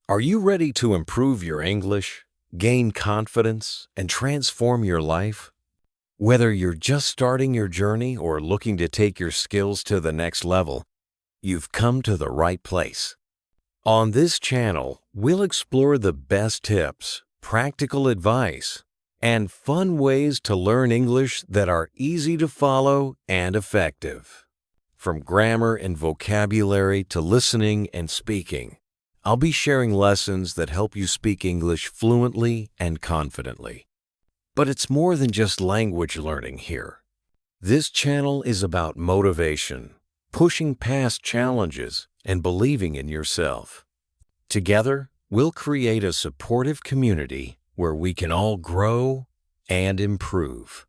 Are you ready to improve your English, gain confidence, and transform your life? Whether you're just starting your journey or looking to take your skills to the next level, you've come to the right place. On this channel, we'll explore the best tips, practical advice, and fun ways to learn English that are easy to follow and effective. From grammar and vocabulary to listening and speaking, I'll be sharing lessons that help you speak English fluently and confidently. But it's more than just language learning here. This channel is about motivation, pushing past challenges, and believing in yourself. Together, we'll create a supportive community where we can all grow and improve.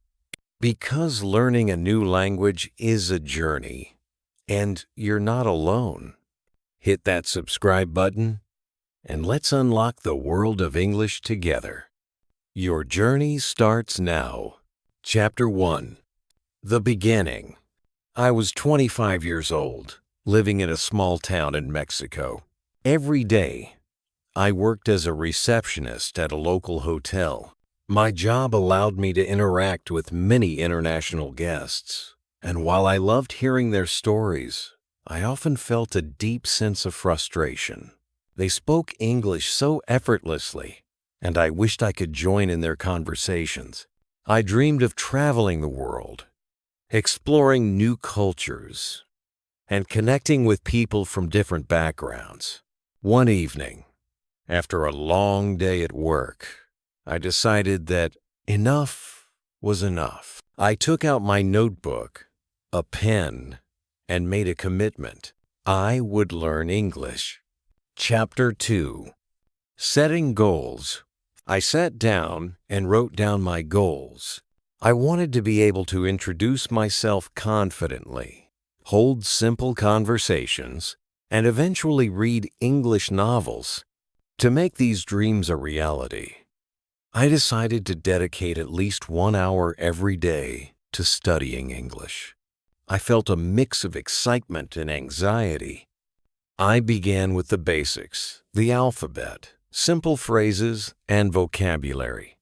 Because learning a new language is a journey, and you're not alone. Hit that subscribe button, and let's unlock the world of English together. Your journey starts now. Chapter 1. The Beginning. I was 25 years old, living in a small town in Mexico. Every day, I worked as a receptionist at a local hotel. My job allowed me to interact with many international guests, and while I loved hearing their stories, I often felt a deep sense of frustration. They spoke English so effortlessly, and I wished I could join in their conversations. I dreamed of traveling the world, exploring new cultures, and connecting with people from different backgrounds. One evening, after a long day at work, I decided that enough was enough. I took out my notebook, a pen, and made a commitment. I would learn English. Chapter 2. Setting Goals. I sat down and wrote down my goals. I wanted to be able to introduce myself confidently, hold simple conversations, and eventually read English novels. To make these dreams a reality, I decided to dedicate at least 1 hour every day to studying English. I felt a mix of excitement and anxiety. I began with the basics, the alphabet, simple phrases, and vocabulary.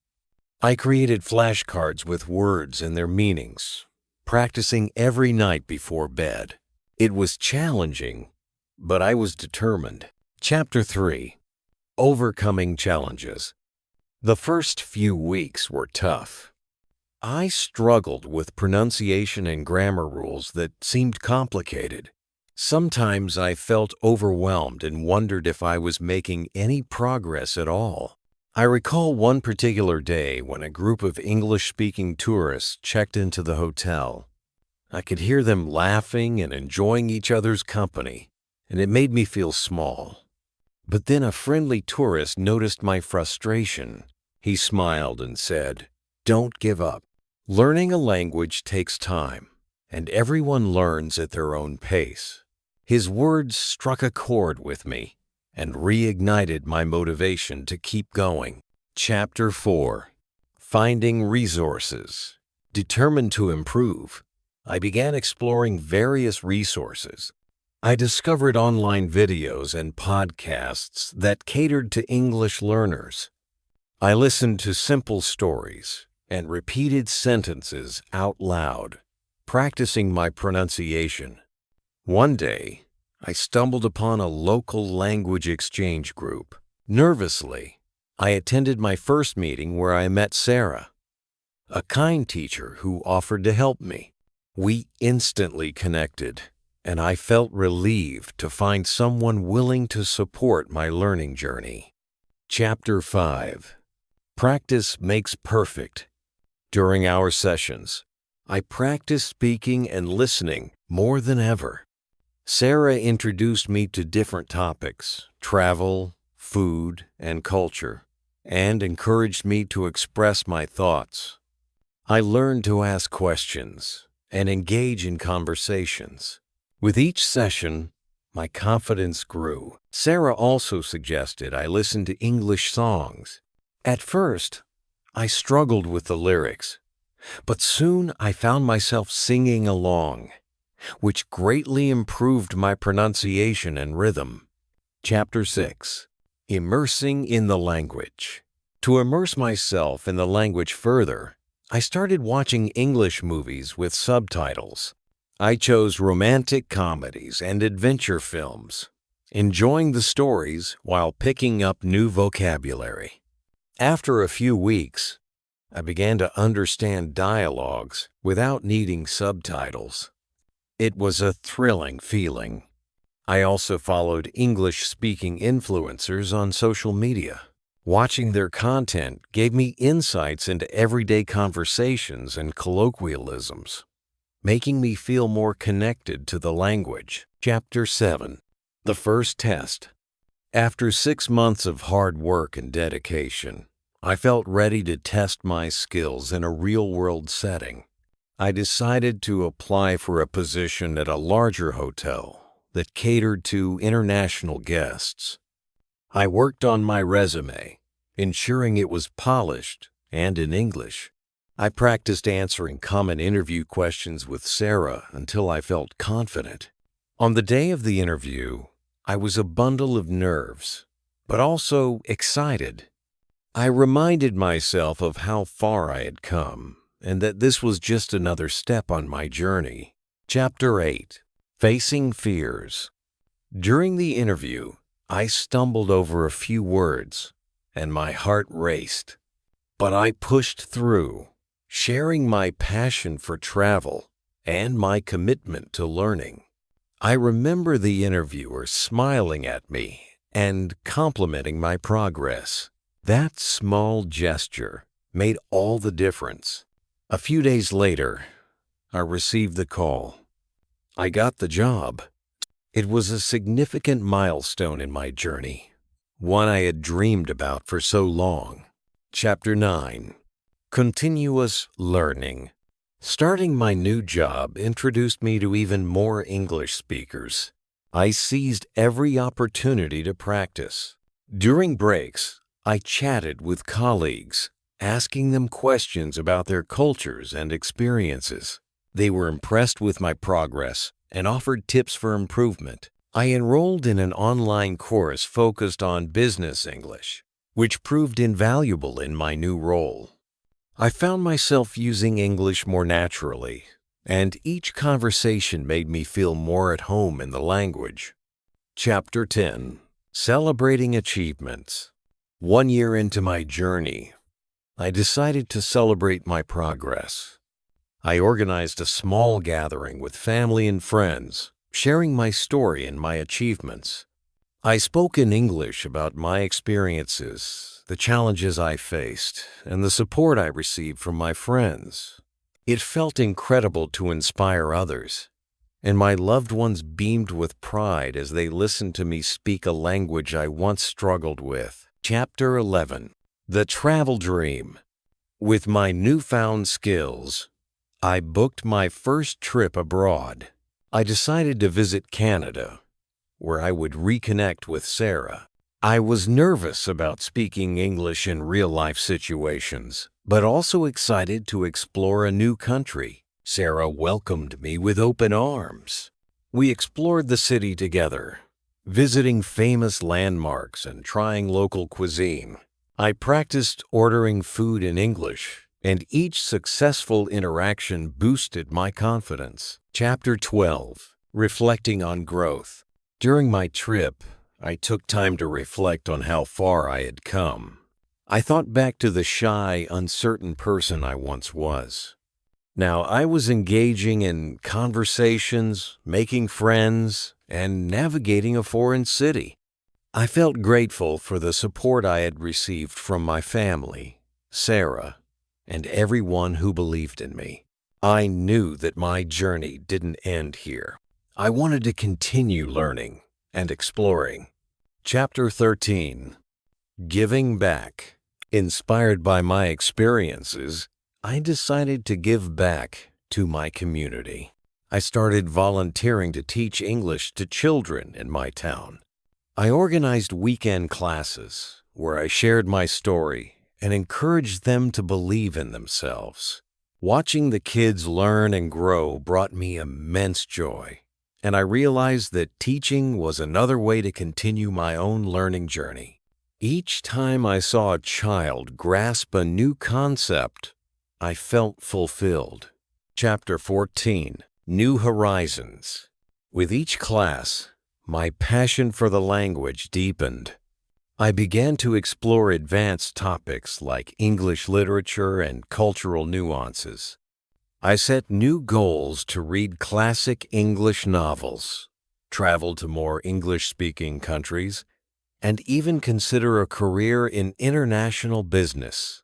I created flashcards with words and their meanings, practicing every night before bed. It was challenging, but I was determined. Chapter 3. Overcoming Challenges. The first few weeks were tough. I struggled with pronunciation and grammar rules that seemed complicated. Sometimes I felt overwhelmed and wondered if I was making any progress at all. I recall one particular day when a group of English-speaking tourists checked into the hotel. I could hear them laughing and enjoying each other's company, and it made me feel small. But then a friendly tourist noticed my frustration. He smiled and said, "Don't give up. Learning a language takes time, and everyone learns at their own pace." His words struck a chord with me and reignited my motivation to keep going. Chapter 4. Finding Resources. Determined to improve, I began exploring various resources. I discovered online videos and podcasts that catered to English learners. I listened to simple stories and repeated sentences out loud, practicing my pronunciation. One day, I stumbled upon a local language exchange group. Nervously, I attended my first meeting where I met Sarah, a kind teacher who offered to help me. We instantly connected, and I felt relieved to find someone willing to support my learning journey. Chapter 5. Practice makes perfect. During our sessions, I practiced speaking and listening more than ever. Sarah introduced me to different topics, travel, food, and culture, and encouraged me to express my thoughts. I learned to ask questions and engage in conversations. With each session, my confidence grew. Sarah also suggested I listen to English songs. At first, I struggled with the lyrics, but soon I found myself singing along, which greatly improved my pronunciation and rhythm. Chapter 6. Immersing in the language. To immerse myself in the language further, I started watching English movies with subtitles. I chose romantic comedies and adventure films, enjoying the stories while picking up new vocabulary. After a few weeks, I began to understand dialogues without needing subtitles. It was a thrilling feeling. I also followed English-speaking influencers on social media. Watching their content gave me insights into everyday conversations and colloquialisms, making me feel more connected to the language. Chapter 7. The First Test. After 6 months of hard work and dedication, I felt ready to test my skills in a real-world setting. I decided to apply for a position at a larger hotel that catered to international guests. I worked on my resume, ensuring it was polished and in English. I practiced answering common interview questions with Sarah until I felt confident. On the day of the interview, I was a bundle of nerves, but also excited. I reminded myself of how far I had come and that this was just another step on my journey. Chapter 8. Facing Fears. During the interview, I stumbled over a few words and my heart raced. But I pushed through, sharing my passion for travel and my commitment to learning. I remember the interviewer smiling at me and complimenting my progress. That small gesture made all the difference. A few days later, I received the call. I got the job. It was a significant milestone in my journey, one I had dreamed about for so long. Chapter 9. Continuous Learning. Starting my new job introduced me to even more English speakers. I seized every opportunity to practice. During breaks, I chatted with colleagues, asking them questions about their cultures and experiences. They were impressed with my progress and offered tips for improvement. I enrolled in an online course focused on business English, which proved invaluable in my new role. I found myself using English more naturally, and each conversation made me feel more at home in the language. Chapter 10. Celebrating Achievements. 1 year into my journey, I decided to celebrate my progress. I organized a small gathering with family and friends, sharing my story and my achievements. I spoke in English about my experiences, the challenges I faced, and the support I received from my friends. It felt incredible to inspire others, and my loved ones beamed with pride as they listened to me speak a language I once struggled with. Chapter 11. The Travel Dream. With my newfound skills, I booked my first trip abroad. I decided to visit Canada, where I would reconnect with Sarah. I was nervous about speaking English in real-life situations, but also excited to explore a new country. Sarah welcomed me with open arms. We explored the city together, visiting famous landmarks and trying local cuisine. I practiced ordering food in English, and each successful interaction boosted my confidence. Chapter 12. Reflecting on Growth. During my trip, I took time to reflect on how far I had come. I thought back to the shy, uncertain person I once was. Now I was engaging in conversations, making friends, and navigating a foreign city. I felt grateful for the support I had received from my family, Sarah, and everyone who believed in me. I knew that my journey didn't end here. I wanted to continue learning and exploring. Chapter 13. Giving Back. Inspired by my experiences, I decided to give back to my community. I started volunteering to teach English to children in my town. I organized weekend classes where I shared my story and encouraged them to believe in themselves. Watching the kids learn and grow brought me immense joy, and I realized that teaching was another way to continue my own learning journey. Each time I saw a child grasp a new concept, I felt fulfilled. Chapter 14. New Horizons. With each class, my passion for the language deepened. I began to explore advanced topics like English literature and cultural nuances. I set new goals to read classic English novels, travel to more English-speaking countries, and even consider a career in international business.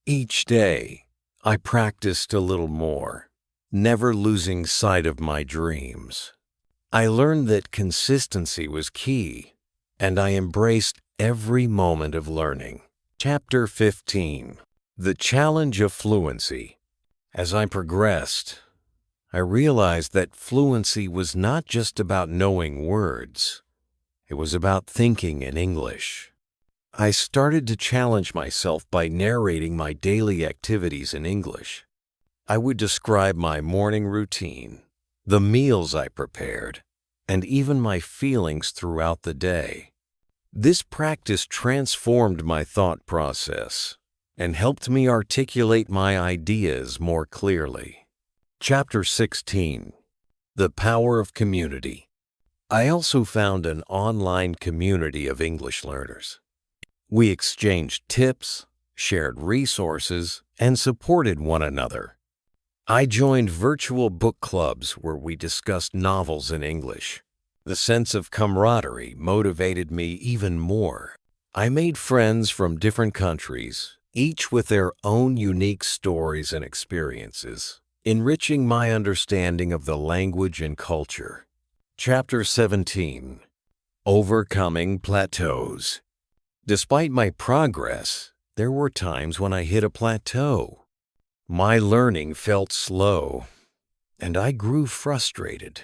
Each day, I practiced a little more, never losing sight of my dreams. I learned that consistency was key, and I embraced every moment of learning. Chapter 15. The Challenge of Fluency. As I progressed, I realized that fluency was not just about knowing words. It was about thinking in English. I started to challenge myself by narrating my daily activities in English. I would describe my morning routine, the meals I prepared, and even my feelings throughout the day. This practice transformed my thought process and helped me articulate my ideas more clearly. Chapter 16. The Power of Community. I also found an online community of English learners. We exchanged tips, shared resources, and supported one another. I joined virtual book clubs where we discussed novels in English. The sense of camaraderie motivated me even more. I made friends from different countries, each with their own unique stories and experiences, enriching my understanding of the language and culture. Chapter 17. Overcoming Plateaus. Despite my progress, there were times when I hit a plateau. My learning felt slow, and I grew frustrated.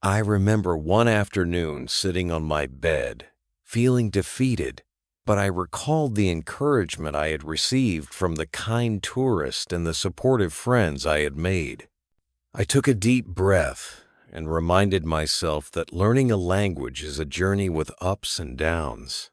I remember one afternoon sitting on my bed, feeling defeated, but I recalled the encouragement I had received from the kind tourist and the supportive friends I had made. I took a deep breath and reminded myself that learning a language is a journey with ups and downs.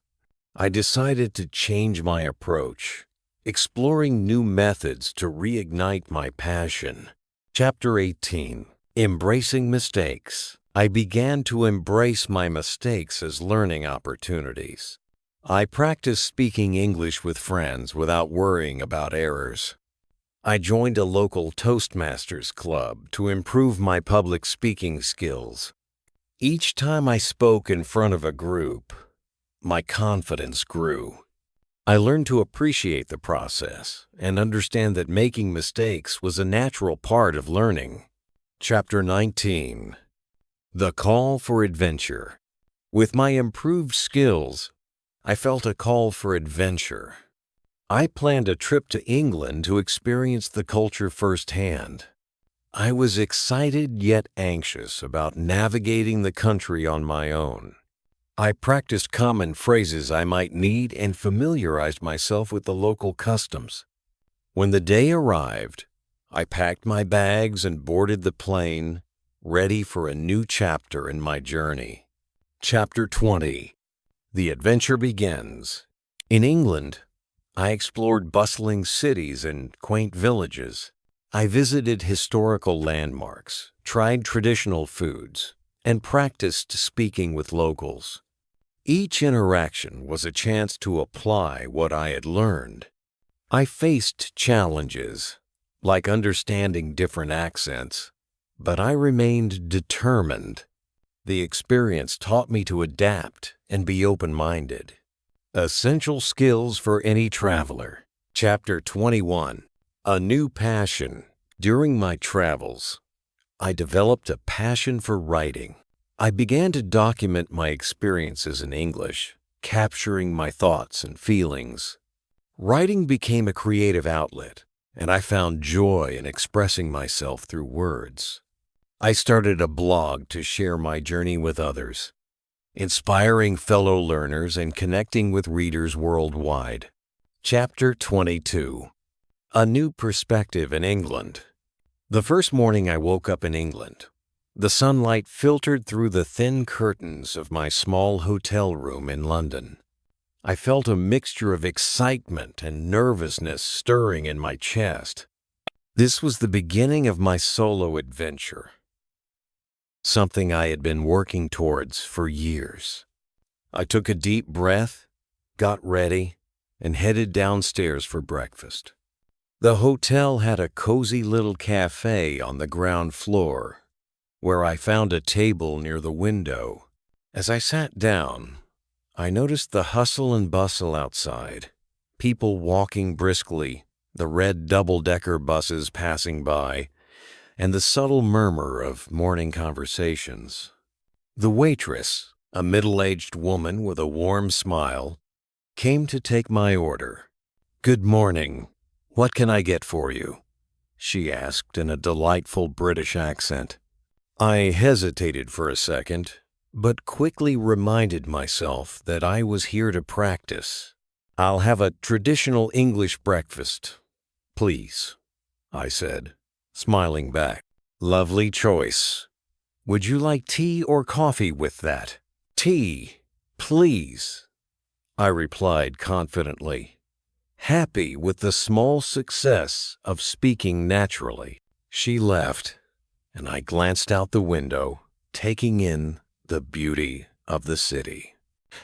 I decided to change my approach, exploring new methods to reignite my passion. Chapter 18. Embracing Mistakes. I began to embrace my mistakes as learning opportunities. I practiced speaking English with friends without worrying about errors. I joined a local Toastmasters club to improve my public speaking skills. Each time I spoke in front of a group, my confidence grew. I learned to appreciate the process and understand that making mistakes was a natural part of learning. Chapter 19. The Call for Adventure. With my improved skills, I felt a call for adventure. I planned a trip to England to experience the culture firsthand. I was excited yet anxious about navigating the country on my own. I practiced common phrases I might need and familiarized myself with the local customs. When the day arrived, I packed my bags and boarded the plane, ready for a new chapter in my journey. Chapter 20. The Adventure Begins. In England, I explored bustling cities and quaint villages. I visited historical landmarks, tried traditional foods, and practiced speaking with locals. Each interaction was a chance to apply what I had learned. I faced challenges, like understanding different accents, but I remained determined. The experience taught me to adapt and be open-minded. Essential skills for any traveler. Chapter 21. A New Passion. During my travels, I developed a passion for writing. I began to document my experiences in English, capturing my thoughts and feelings. Writing became a creative outlet, and I found joy in expressing myself through words. I started a blog to share my journey with others, inspiring fellow learners and connecting with readers worldwide. Chapter 22. A New Perspective in England. The first morning I woke up in England, the sunlight filtered through the thin curtains of my small hotel room in London. I felt a mixture of excitement and nervousness stirring in my chest. This was the beginning of my solo adventure, something I had been working towards for years. I took a deep breath, got ready, and headed downstairs for breakfast. The hotel had a cozy little cafe on the ground floor, where I found a table near the window. As I sat down, I noticed the hustle and bustle outside, people walking briskly, the red double-decker buses passing by, and the subtle murmur of morning conversations. The waitress, a middle-aged woman with a warm smile, came to take my order. "Good morning. What can I get for you?" she asked in a delightful British accent. I hesitated for a second, but quickly reminded myself that I was here to practice. "I'll have a traditional English breakfast, please," I said, smiling back. "Lovely choice. Would you like tea or coffee with that?" "Tea, please," I replied confidently, happy with the small success of speaking naturally. She left, and I glanced out the window, taking in the beauty of the city.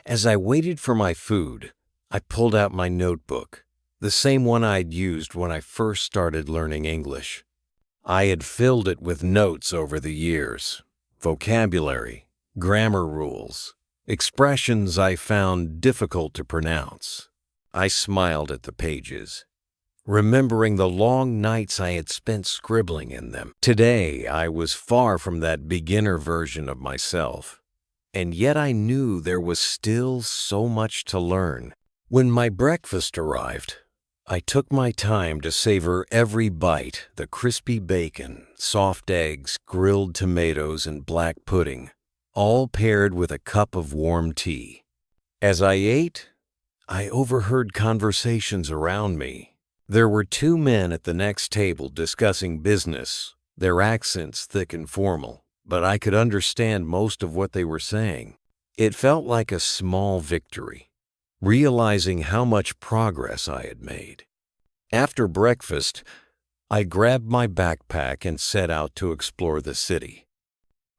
As I waited for my food, I pulled out my notebook, the same one I'd used when I first started learning English. I had filled it with notes over the years, vocabulary, grammar rules, expressions I found difficult to pronounce. I smiled at the pages, remembering the long nights I had spent scribbling in them. Today, I was far from that beginner version of myself, and yet I knew there was still so much to learn. When my breakfast arrived, I took my time to savor every bite: the crispy bacon, soft eggs, grilled tomatoes, and black pudding, all paired with a cup of warm tea. As I ate, I overheard conversations around me. There were two men at the next table discussing business, their accents thick and formal, but I could understand most of what they were saying. It felt like a small victory, realizing how much progress I had made. After breakfast, I grabbed my backpack and set out to explore the city.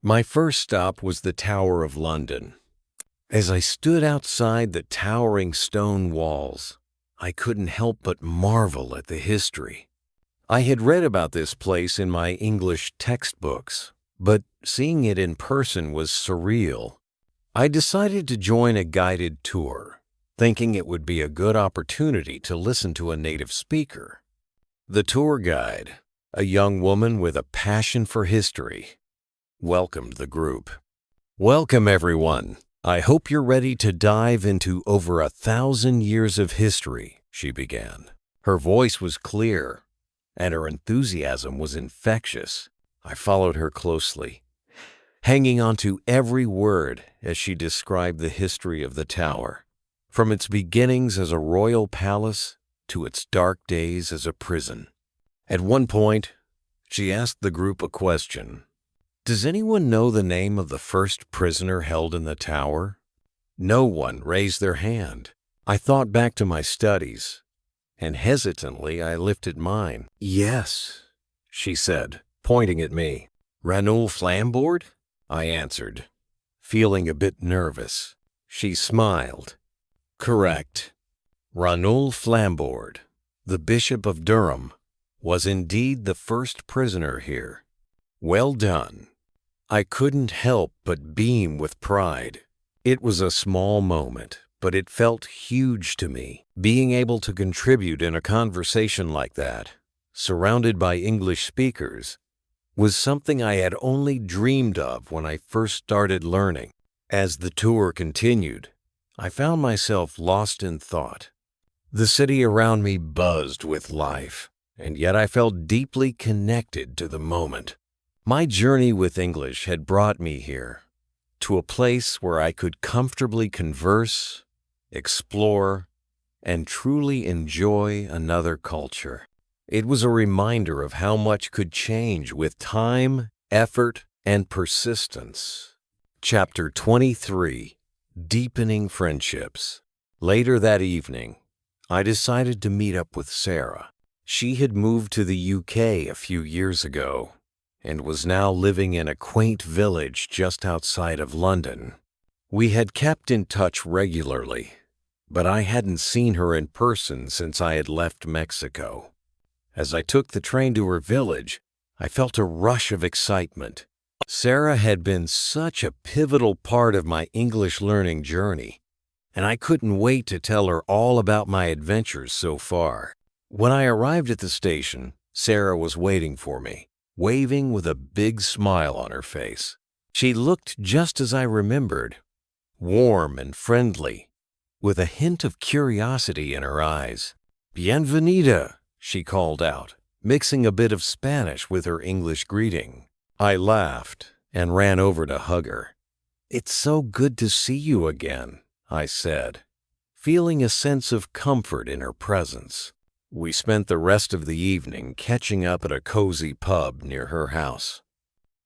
My first stop was the Tower of London. As I stood outside the towering stone walls, I couldn't help but marvel at the history. I had read about this place in my English textbooks, but seeing it in person was surreal. I decided to join a guided tour, thinking it would be a good opportunity to listen to a native speaker. The tour guide, a young woman with a passion for history, welcomed the group. "Welcome, everyone. I hope you're ready to dive into over 1,000 years of history," she began. Her voice was clear, and her enthusiasm was infectious. I followed her closely, hanging on to every word as she described the history of the tower, from its beginnings as a royal palace to its dark days as a prison. At one point, she asked the group a question. "Does anyone know the name of the first prisoner held in the tower?" No one raised their hand. I thought back to my studies, and hesitantly I lifted mine. "Yes," she said, pointing at me. "Ranulph Flambord?" I answered, feeling a bit nervous. She smiled. "Correct. Ranulph Flambord, the Bishop of Durham, was indeed the first prisoner here. Well done." I couldn't help but beam with pride. It was a small moment, but it felt huge to me. Being able to contribute in a conversation like that, surrounded by English speakers, was something I had only dreamed of when I first started learning. As the tour continued, I found myself lost in thought. The city around me buzzed with life, and yet I felt deeply connected to the moment. My journey with English had brought me here, to a place where I could comfortably converse, explore, and truly enjoy another culture. It was a reminder of how much could change with time, effort, and persistence. Chapter 23: Deepening Friendships. Later that evening, I decided to meet up with Sarah. She had moved to the UK a few years ago and was now living in a quaint village just outside of London. We had kept in touch regularly, but I hadn't seen her in person since I had left Mexico. As I took the train to her village, I felt a rush of excitement. Sarah had been such a pivotal part of my English learning journey, and I couldn't wait to tell her all about my adventures so far. When I arrived at the station, Sarah was waiting for me, waving with a big smile on her face. She looked just as I remembered, warm and friendly, with a hint of curiosity in her eyes. "Bienvenida," she called out, mixing a bit of Spanish with her English greeting. I laughed and ran over to hug her. "It's so good to see you again," I said, feeling a sense of comfort in her presence. We spent the rest of the evening catching up at a cozy pub near her house.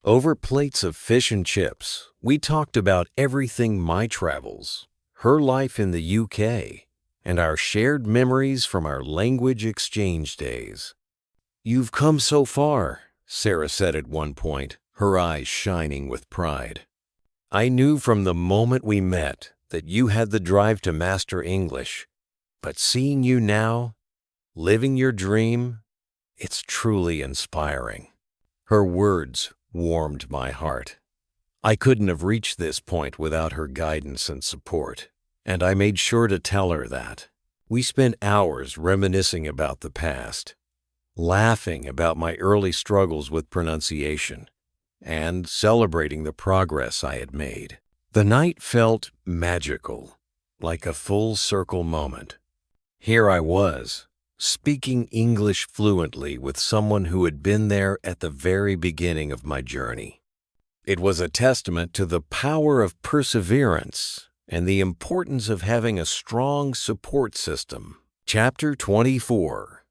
Over plates of fish and chips, we talked about everything my travels, her life in the UK, and our shared memories from our language exchange days. "You've come so far," Sarah said at one point, her eyes shining with pride. "I knew from the moment we met that you had the drive to master English, but seeing you now, living your dream, it's truly inspiring." Her words warmed my heart. I couldn't have reached this point without her guidance and support, and I made sure to tell her that. We spent hours reminiscing about the past, laughing about my early struggles with pronunciation, and celebrating the progress I had made. The night felt magical, like a full circle moment. Here I was, speaking English fluently with someone who had been there at the very beginning of my journey. It was a testament to the power of perseverance and the importance of having a strong support system. Chapter 24.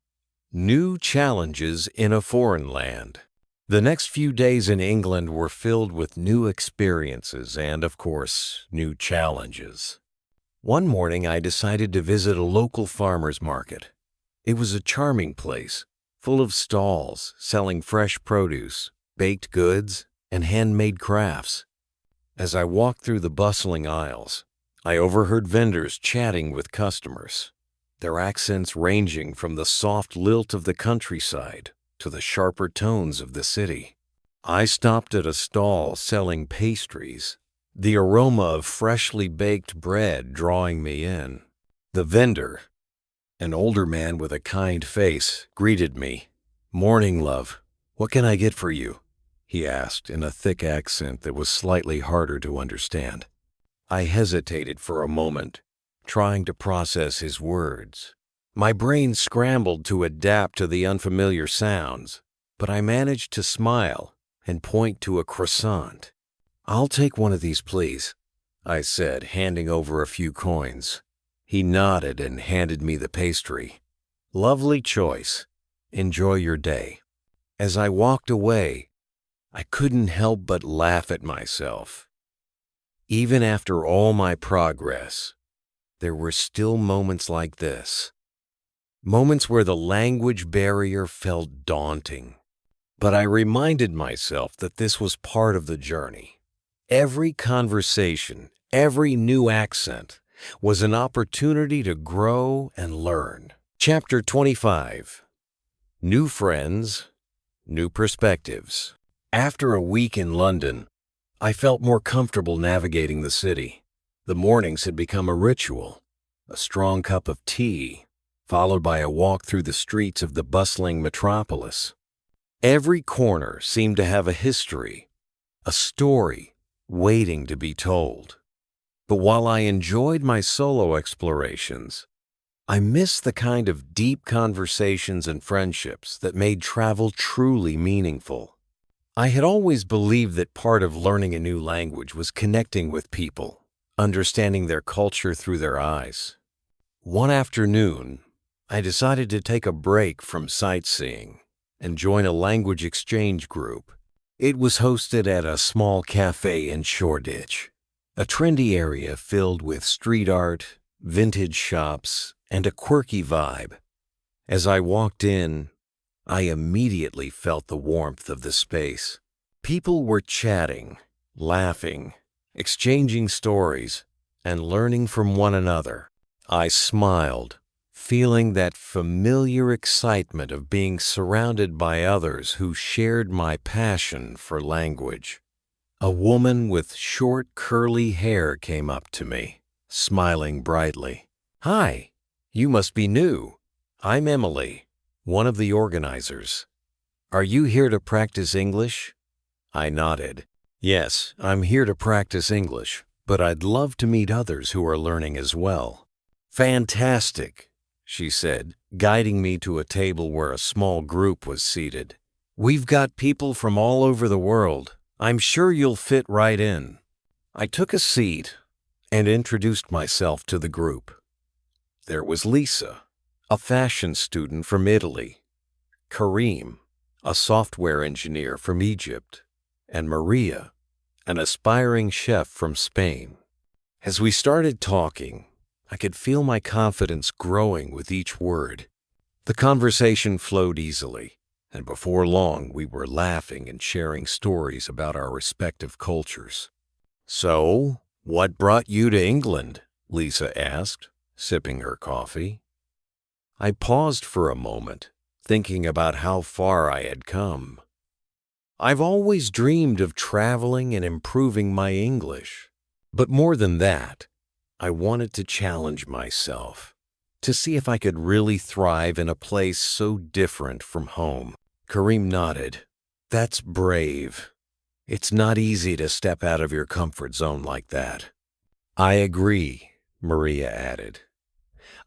New Challenges in a Foreign Land. The next few days in England were filled with new experiences and, of course, new challenges. One morning I decided to visit a local farmer's market. It was a charming place, full of stalls selling fresh produce, baked goods, and handmade crafts. As I walked through the bustling aisles, I overheard vendors chatting with customers, their accents ranging from the soft lilt of the countryside to the sharper tones of the city. I stopped at a stall selling pastries, the aroma of freshly baked bread drawing me in. The vendor, an older man with a kind face, greeted me. "Morning, love. What can I get for you?" he asked in a thick accent that was slightly harder to understand. I hesitated for a moment, trying to process his words. My brain scrambled to adapt to the unfamiliar sounds, but I managed to smile and point to a croissant. "I'll take one of these, please," I said, handing over a few coins. He nodded and handed me the pastry. "Lovely choice. Enjoy your day." As I walked away, I couldn't help but laugh at myself. Even after all my progress, there were still moments like this. Moments where the language barrier felt daunting. But I reminded myself that this was part of the journey. Every conversation, every new accent, was an opportunity to grow and learn. Chapter 25. New Friends, New Perspectives. After a week in London, I felt more comfortable navigating the city. The mornings had become a ritual, a strong cup of tea, followed by a walk through the streets of the bustling metropolis. Every corner seemed to have a history, a story waiting to be told. But while I enjoyed my solo explorations, I missed the kind of deep conversations and friendships that made travel truly meaningful. I had always believed that part of learning a new language was connecting with people, understanding their culture through their eyes. One afternoon, I decided to take a break from sightseeing and join a language exchange group. It was hosted at a small cafe in Shoreditch, a trendy area filled with street art, vintage shops, and a quirky vibe. As I walked in, I immediately felt the warmth of the space. People were chatting, laughing, exchanging stories, and learning from one another. I smiled, feeling that familiar excitement of being surrounded by others who shared my passion for language. A woman with short, curly hair came up to me, smiling brightly. "Hi, you must be new. I'm Emily, one of the organizers. Are you here to practice English?" I nodded. "Yes, I'm here to practice English, but I'd love to meet others who are learning as well." "Fantastic," she said, guiding me to a table where a small group was seated. "We've got people from all over the world. I'm sure you'll fit right in." I took a seat and introduced myself to the group. There was Lisa, a fashion student from Italy, Kareem, a software engineer from Egypt, and Maria, an aspiring chef from Spain. As we started talking, I could feel my confidence growing with each word. The conversation flowed easily, and before long we were laughing and sharing stories about our respective cultures. "So, what brought you to England?" Lisa asked, sipping her coffee. I paused for a moment, thinking about how far I had come. I've always dreamed of traveling and improving my English. But more than that, I wanted to challenge myself, to see if I could really thrive in a place so different from home. Kareem nodded. "That's brave. It's not easy to step out of your comfort zone like that." "I agree," Maria added.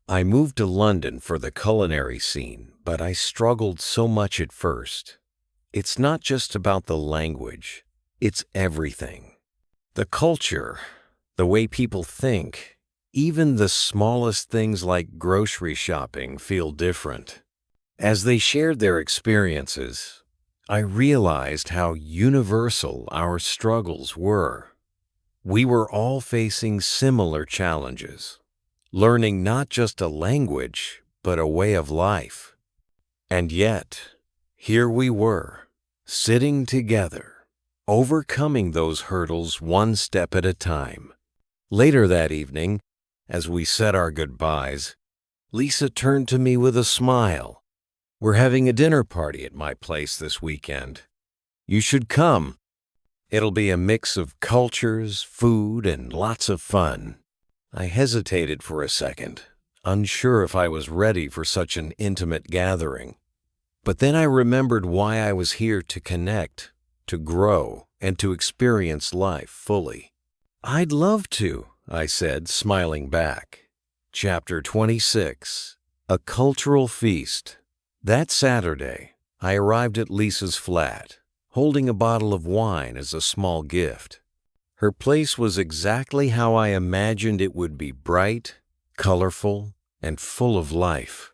"I moved to London for the culinary scene, but I struggled so much at first. It's not just about the language, it's everything. The culture, the way people think, even the smallest things like grocery shopping feel different." As they shared their experiences, I realized how universal our struggles were. We were all facing similar challenges, learning not just a language, but a way of life. And yet, here we were, sitting together, overcoming those hurdles one step at a time. Later that evening, as we said our goodbyes, Lisa turned to me with a smile. "We're having a dinner party at my place this weekend. You should come. It'll be a mix of cultures, food, and lots of fun." I hesitated for a second, unsure if I was ready for such an intimate gathering. But then I remembered why I was here: to connect, to grow, and to experience life fully. "I'd love to," I said, smiling back. Chapter 26. A Cultural Feast. That Saturday, I arrived at Lisa's flat, holding a bottle of wine as a small gift. Her place was exactly how I imagined it would be: bright, colorful, and full of life.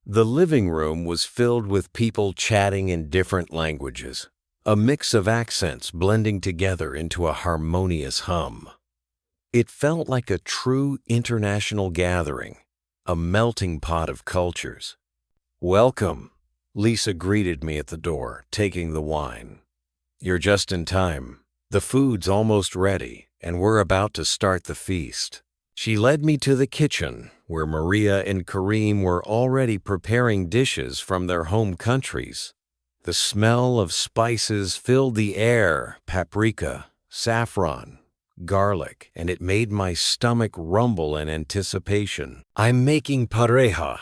The living room was filled with people chatting in different languages, a mix of accents blending together into a harmonious hum. It felt like a true international gathering, a melting pot of cultures. "Welcome," Lisa greeted me at the door, taking the wine. "You're just in time. The food's almost ready, and we're about to start the feast." She led me to the kitchen, where Maria and Kareem were already preparing dishes from their home countries. The smell of spices filled the air: paprika, saffron, garlic, and it made my stomach rumble in anticipation. "I'm making pareja,"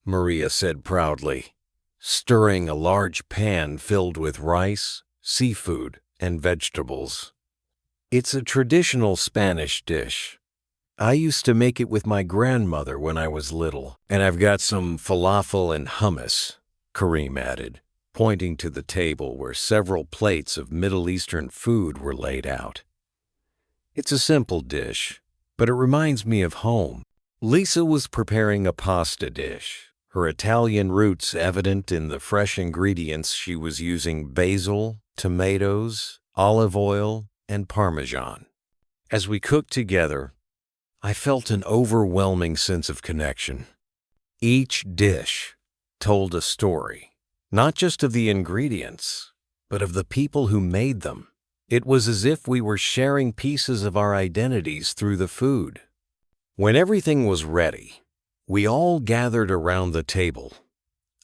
Maria said proudly, stirring a large pan filled with rice, seafood, and vegetables. "It's a traditional Spanish dish. I used to make it with my grandmother when I was little, and I've got some falafel and hummus," Kareem added, pointing to the table where several plates of Middle Eastern food were laid out. "It's a simple dish, but it reminds me of home." Lisa was preparing a pasta dish, her Italian roots evident in the fresh ingredients she was using: basil, tomatoes, olive oil, and Parmesan. As we cooked together, I felt an overwhelming sense of connection. Each dish told a story, not just of the ingredients, but of the people who made them. It was as if we were sharing pieces of our identities through the food. When everything was ready, we all gathered around the table,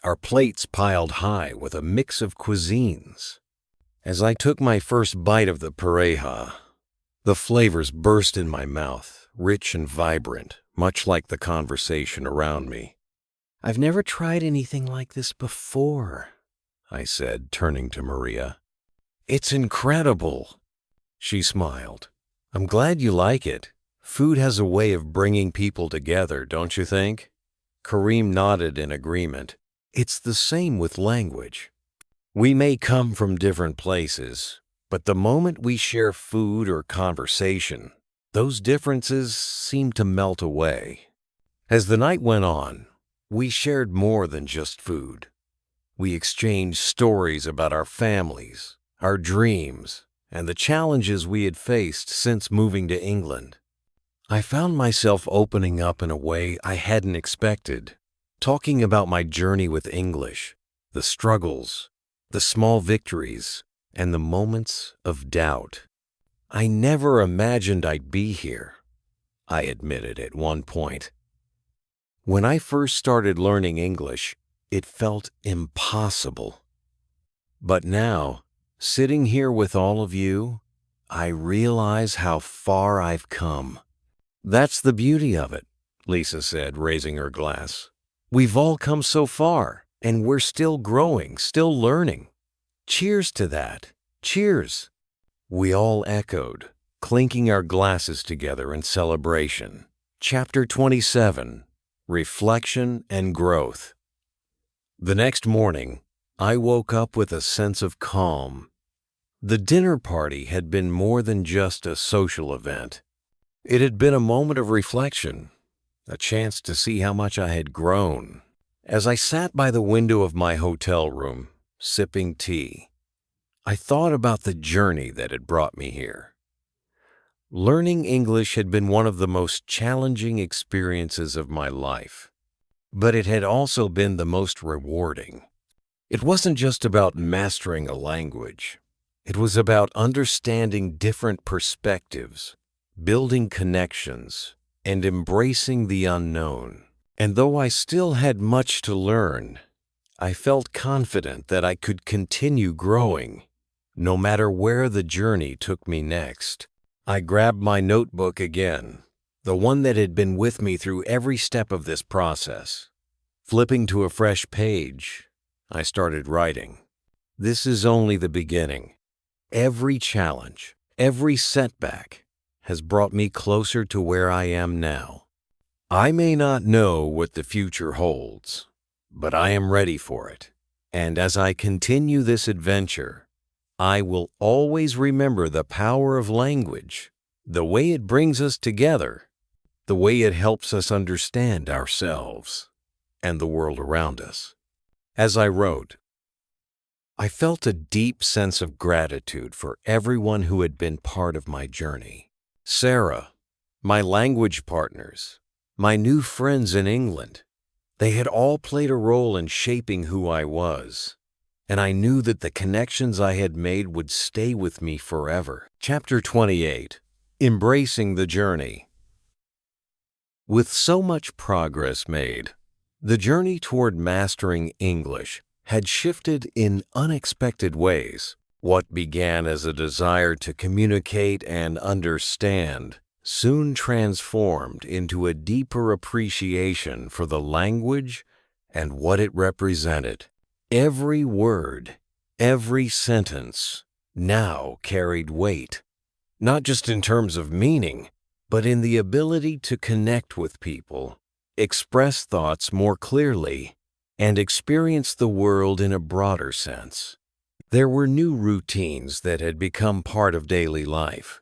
our plates piled high with a mix of cuisines. As I took my first bite of the pareja, the flavors burst in my mouth, rich and vibrant, much like the conversation around me. "I've never tried anything like this before," I said, turning to Maria. "It's incredible," she smiled. "I'm glad you like it. Food has a way of bringing people together, don't you think?" Kareem nodded in agreement. "It's the same with language. We may come from different places, but the moment we share food or conversation, those differences seem to melt away." As the night went on, we shared more than just food. We exchanged stories about our families, our dreams, and the challenges we had faced since moving to England. I found myself opening up in a way I hadn't expected, talking about my journey with English, the struggles, the small victories, and the moments of doubt. "I never imagined I'd be here," I admitted at one point. "When I first started learning English, it felt impossible. But now, sitting here with all of you, I realize how far I've come." "That's the beauty of it," Lisa said, raising her glass. "We've all come so far, and we're still growing, still learning. Cheers to that. Cheers." We all echoed, clinking our glasses together in celebration. Chapter 27. Reflection and Growth. The next morning, I woke up with a sense of calm. The dinner party had been more than just a social event. It had been a moment of reflection, a chance to see how much I had grown. As I sat by the window of my hotel room, sipping tea, I thought about the journey that had brought me here. Learning English had been one of the most challenging experiences of my life, but it had also been the most rewarding. It wasn't just about mastering a language. It was about understanding different perspectives, building connections, and embracing the unknown. And though I still had much to learn, I felt confident that I could continue growing, no matter where the journey took me next. I grabbed my notebook again, the one that had been with me through every step of this process. Flipping to a fresh page, I started writing. This is only the beginning. Every challenge, every setback, has brought me closer to where I am now. I may not know what the future holds, but I am ready for it. And as I continue this adventure, I will always remember the power of language, the way it brings us together, the way it helps us understand ourselves and the world around us. As I wrote, I felt a deep sense of gratitude for everyone who had been part of my journey. Sarah, my language partners, my new friends in England, they had all played a role in shaping who I was, and I knew that the connections I had made would stay with me forever. Chapter 28. Embracing the Journey. With so much progress made, the journey toward mastering English had shifted in unexpected ways. What began as a desire to communicate and understand soon transformed into a deeper appreciation for the language and what it represented. Every word, every sentence now carried weight, not just in terms of meaning, but in the ability to connect with people, express thoughts more clearly, and experience the world in a broader sense. There were new routines that had become part of daily life.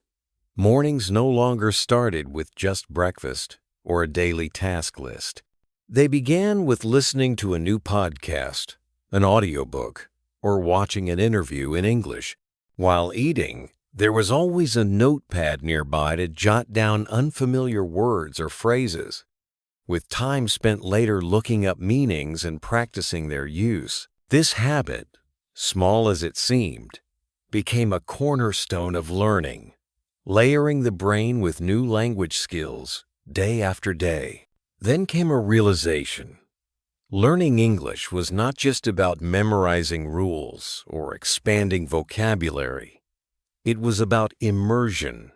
Mornings no longer started with just breakfast or a daily task list. They began with listening to a new podcast, an audiobook, or watching an interview in English. While eating, There was always a notepad nearby to jot down unfamiliar words or phrases, with time spent later looking up meanings and practicing their use. This habit, small as it seemed, became a cornerstone of learning, layering the brain with new language skills day after day. Then came a realization. Learning English was not just about memorizing rules or expanding vocabulary. It was about immersion,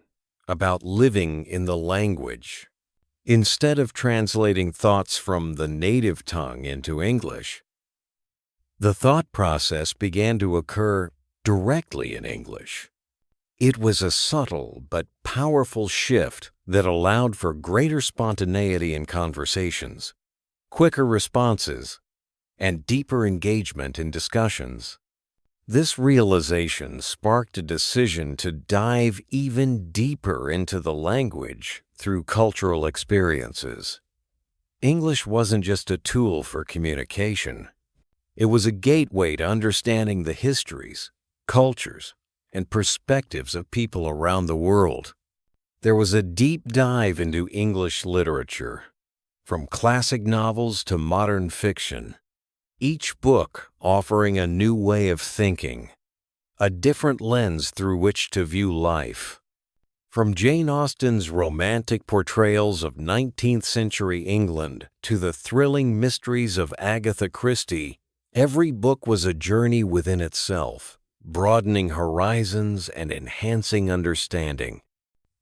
about living in the language. Instead of translating thoughts from the native tongue into English, the thought process began to occur directly in English. It was a subtle but powerful shift that allowed for greater spontaneity in conversations, quicker responses, and deeper engagement in discussions. This realization sparked a decision to dive even deeper into the language through cultural experiences. English wasn't just a tool for communication. It was a gateway to understanding the histories, cultures, and perspectives of people around the world. There was a deep dive into English literature, from classic novels to modern fiction, each book offering a new way of thinking, a different lens through which to view life. From Jane Austen's romantic portrayals of 19th century England to the thrilling mysteries of Agatha Christie, every book was a journey within itself, broadening horizons and enhancing understanding.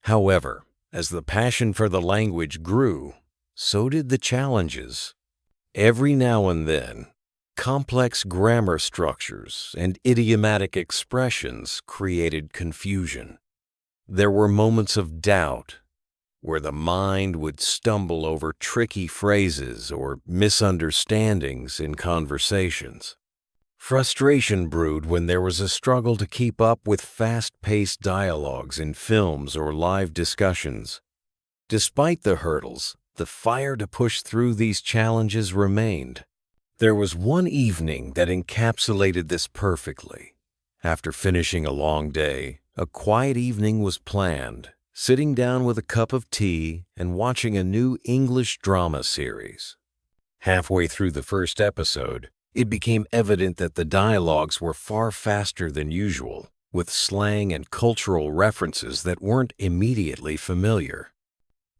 However, as the passion for the language grew, so did the challenges. Every now and then, complex grammar structures and idiomatic expressions created confusion. There were moments of doubt, where the mind would stumble over tricky phrases or misunderstandings in conversations. Frustration brewed when there was a struggle to keep up with fast-paced dialogues in films or live discussions. Despite the hurdles, the fire to push through these challenges remained. There was one evening that encapsulated this perfectly. After finishing a long day, a quiet evening was planned, sitting down with a cup of tea and watching a new English drama series. Halfway through the first episode, it became evident that the dialogues were far faster than usual, with slang and cultural references that weren't immediately familiar.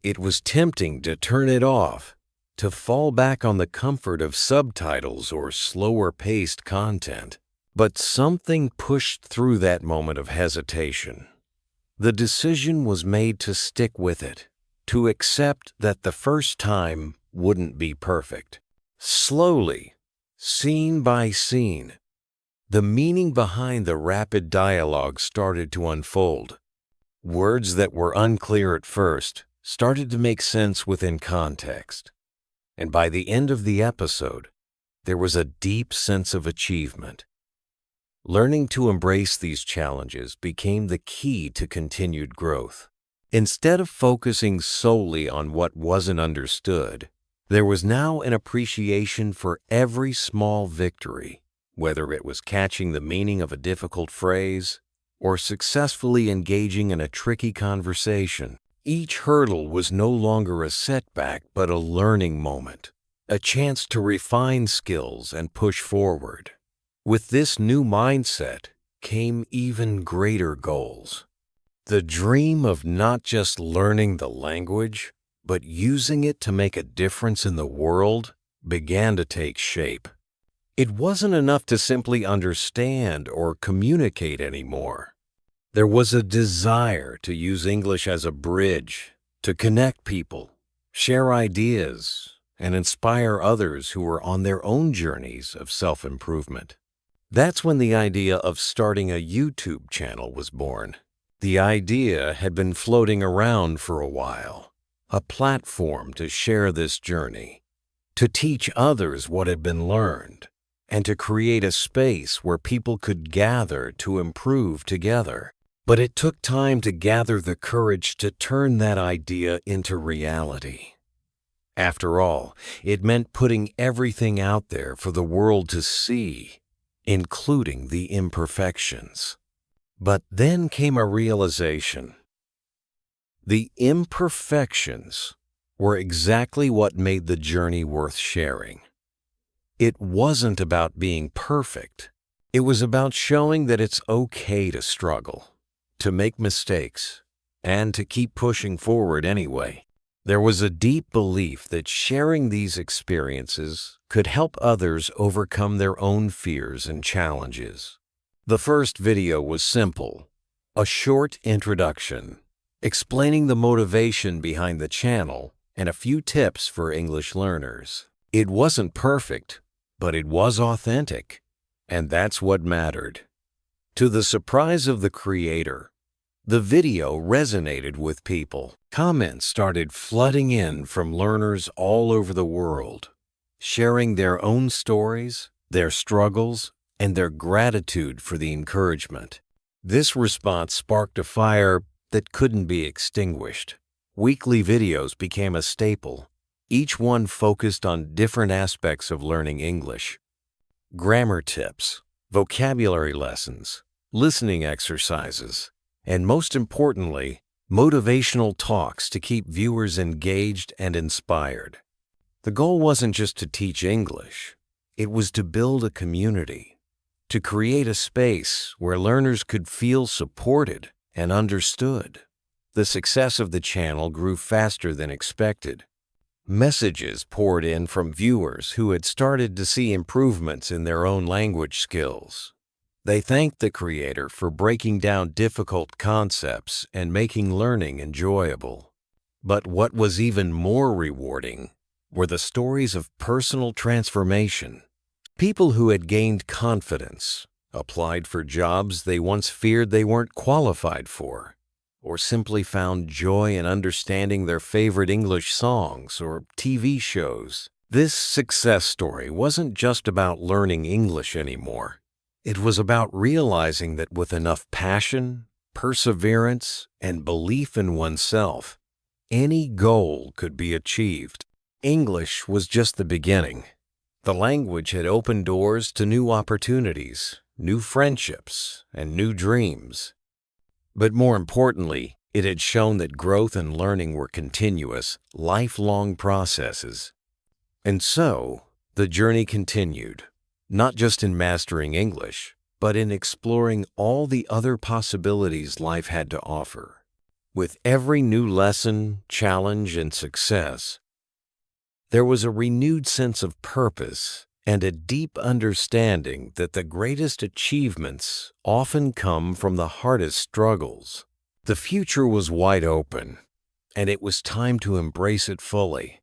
It was tempting to turn it off, to fall back on the comfort of subtitles or slower-paced content. But something pushed through that moment of hesitation. The decision was made to stick with it, to accept that the first time wouldn't be perfect. Slowly, scene by scene, the meaning behind the rapid dialogue started to unfold. Words that were unclear at first started to make sense within context. And by the end of the episode, there was a deep sense of achievement. Learning to embrace these challenges became the key to continued growth. Instead of focusing solely on what wasn't understood, there was now an appreciation for every small victory, whether it was catching the meaning of a difficult phrase or successfully engaging in a tricky conversation. Each hurdle was no longer a setback but a learning moment, a chance to refine skills and push forward. With this new mindset came even greater goals. The dream of not just learning the language, but using it to make a difference in the world began to take shape. It wasn't enough to simply understand or communicate anymore. There was a desire to use English as a bridge, to connect people, share ideas, and inspire others who were on their own journeys of self-improvement. That's when the idea of starting a YouTube channel was born. The idea had been floating around for a while, a platform to share this journey, to teach others what had been learned, and to create a space where people could gather to improve together. But it took time to gather the courage to turn that idea into reality. After all, it meant putting everything out there for the world to see, including the imperfections. But then came a realization. The imperfections were exactly what made the journey worth sharing. It wasn't about being perfect. It was about showing that it's okay to struggle, to make mistakes, and to keep pushing forward anyway. There was a deep belief that sharing these experiences could help others overcome their own fears and challenges. The first video was simple, a short introduction, explaining the motivation behind the channel and a few tips for English learners. It wasn't perfect, but it was authentic, and that's what mattered. To the surprise of the creator, the video resonated with people. Comments started flooding in from learners all over the world, sharing their own stories, their struggles, and their gratitude for the encouragement. This response sparked a fire that couldn't be extinguished. Weekly videos became a staple, each one focused on different aspects of learning English. Grammar tips, vocabulary lessons, listening exercises, and most importantly, motivational talks to keep viewers engaged and inspired. The goal wasn't just to teach English, it was to build a community, to create a space where learners could feel supported and understood. The success of the channel grew faster than expected. Messages poured in from viewers who had started to see improvements in their own language skills. They thanked the creator for breaking down difficult concepts and making learning enjoyable. But what was even more rewarding were the stories of personal transformation. People who had gained confidence, applied for jobs they once feared they weren't qualified for, or simply found joy in understanding their favorite English songs or TV shows. This success story wasn't just about learning English anymore. It was about realizing that with enough passion, perseverance, and belief in oneself, any goal could be achieved. English was just the beginning. The language had opened doors to new opportunities, new friendships, and new dreams. But more importantly, it had shown that growth and learning were continuous, lifelong processes. And so, the journey continued, not just in mastering English, but in exploring all the other possibilities life had to offer. With every new lesson, challenge, and success, there was a renewed sense of purpose and a deep understanding that the greatest achievements often come from the hardest struggles. The future was wide open, and it was time to embrace it fully.